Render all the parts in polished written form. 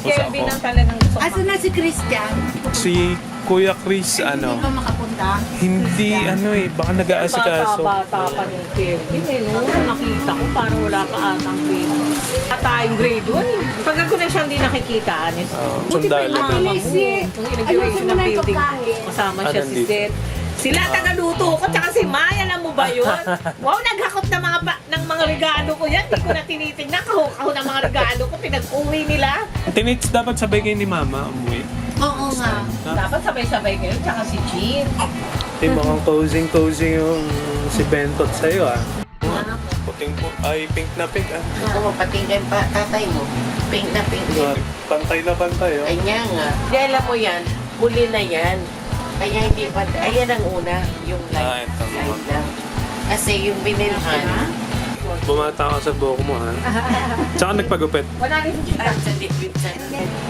Kevin ang talagang gusto ko. Asa na si Christian? Si Kuya Chris, Hindi pa makapunta? hindi, baka nag-aasikaso. Bata pa ni Kevin eh, no? Nakita ko parang wala ka atang grade. Tayong grade 1. Pag ako na siyang hindi nakikita, anis. Sundalo Mama doon. mo, nung inauguration ng building ko, kasama siya si nandito. Seth. Sila tagaluto ko, tsaka si Maya, alam mo ba yun? Wow, naghakot ng mga regalo ko yan. Hindi ko na tinitignan. Kahok ng mga regalo ko, pinag-uwi nila. Tinits dapat sabay kayo ni Mama umuwi. Oo nga. Dapat sabay-sabay kayo, tsaka si Jean. Mukhang cozy yung si Bentot sa'yo Puting po, pink na pink Kung mapatinggan pa tatay mo, pink na pink din. Pantay na pantay Ay nga nga. Di alam mo yan, huli na yan. Kaya hindi pa, ayan ang una, yung light, ito naman. light lang. Kasi yung binilhan, Bumata ka sa buhok mo Tsaka nagpagupit. Wala rin si Jean. sa dipit sa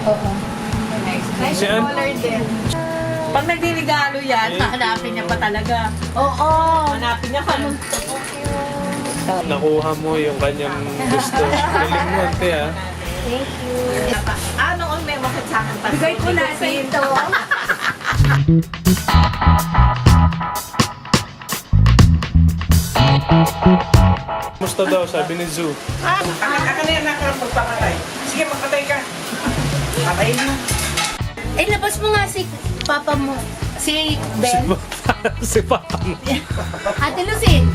Oo. Si An, Pag nagdiregalo yan, hahanapin niya pa talaga. Oo. Hanapin niya ka. nakuha mo yung kanyang gusto. Galing mo, ante Thank you. Ano ang may makit sa akin pa? Bigay ko na sa ito. Musta daw, sabi ni Zoo. Aka na yan magpapatay. Sige, magpatay ka. Patayin mo. Eh, labas mo nga si Papa mo. Si Ben. Si Papa mo. Ate Lucille.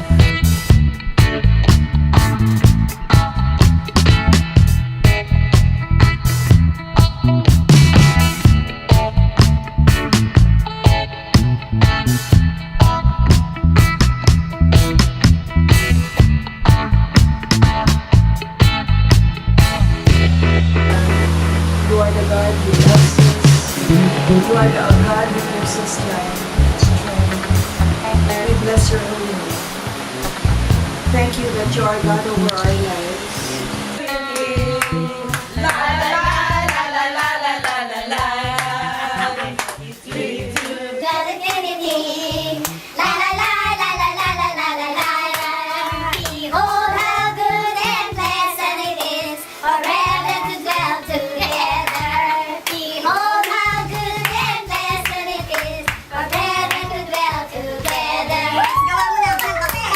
You are the God who loves us. You are the God who gives us life, strength. We bless your holy name. Thank you that you are God over our lives. Behold how good and pleasant it is forever to dwell together. Behold how good and pleasant it is forever to dwell together. Gawa mo na ang kape.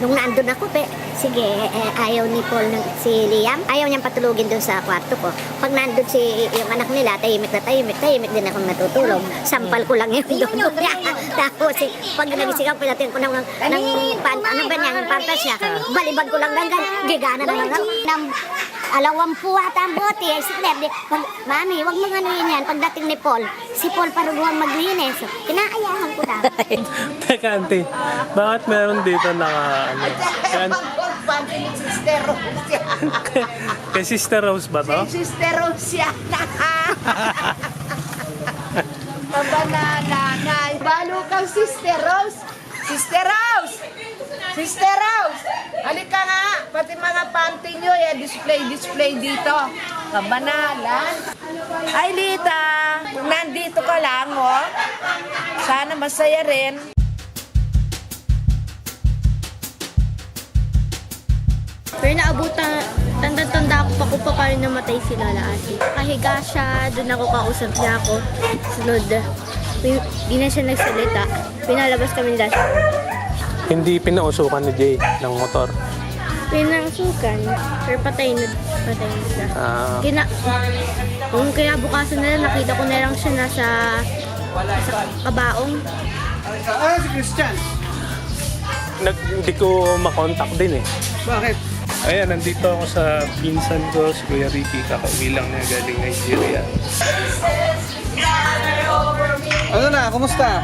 Nung naandun ako, sige, ayaw ni Paul, si Liam, ayaw niyang patulugin doon sa kwarto ko. Pag nandun yung anak nila, tahimik din ako matutulog. Sampal ko lang yun doon. Tapos, pag nagising ako, pinatin ko ng yung pampers niya. Balibag ko lang gangan, gigana na lang ako. Alawampu ata ang bote, ay si Claire, Mami, wag mo ganuhin yan. Pagdating ni Paul, si Paul paruguhan maglinis. Kinaayahan ko na. Teka, ante, bakit meron dito Sister Rose. Kay Sister Rose ba to? Sister Rose yan. Mabanana nga. Balo kang Sister Rose. Sister Rose! Sister Rose! Halika nga. Pati mga panty nyo, display dito. Kabanalan. Ay, Lita. Nandito ka lang, oh. Sana masaya rin. Pero naabutan, tanda-tanda ako pa kung paano namatay si Lola Ate. Kahiga siya, doon ako kausap niya ako. Sunod, di na siya nagsalita. Pinalabas kami nila. Hindi pinausukan ni Jay ng motor. Pinangsukan, pero patay na siya. Kung kaya bukasan nila, nakita ko na lang siya nasa kabaong. Si Christian. Hindi ko makontak din Bakit? Ayan, nandito ako sa pinsan ko, si Kuya Ricky. Kakauwi lang niya galing Nigeria. Ano na? Kumusta?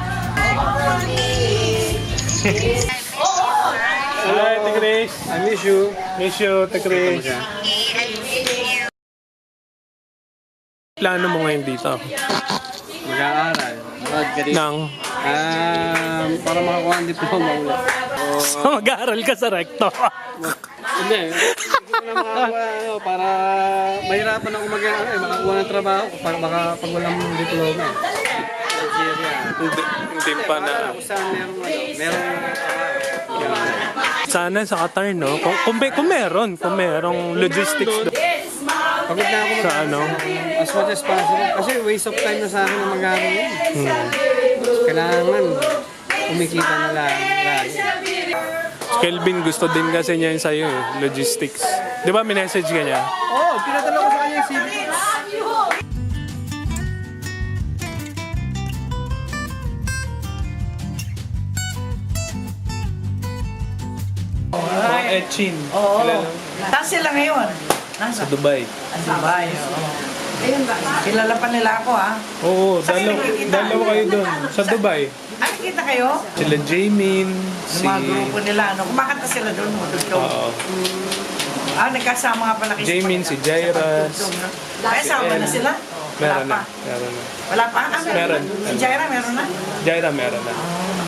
Hi, Ate Grace. I miss you. Miss you, Ate Grace. Plano mo ngayon dito? Mag-aaral. Nang Para makakuha ang diploma ulit. So, mag-aaral ka sa recto. Hindi. Hindi ko na makakuha, para mahirapan ako makakuha ng trabaho baka pag walang diploma. Hindi pa na. Kung saan merong Sana sa Qatar, no? Kung merong logistics doon. pagod na ako Sa ano? as much as possible. Kasi waste of time na sa akin ang mag-aaral yun. Kailangan kumikita na lang. Kelvin, gusto din kasi niya yun sa'yo eh. Logistics. Di ba, minessage ka niya? Oo, pinadala ko sa kanya yung CV. Etchin. Oo. Saan sila ngayon? Sa Dubai. Dubai. Kilala pa nila ako ha. Oo, dalawa kayo doon. Sa Dubai. Ay, kita kayo? Sila Jamin, Yung mga grupo nila, ano? Kumakanta sila doon. Oo. Nagkasama nga pala kayo. Jamin, si Jairas. Ay, sama na sila? Meron Wala na. pa. Meron na. Wala pa? Meron. Si Jaira, meron na? Jaira, meron na.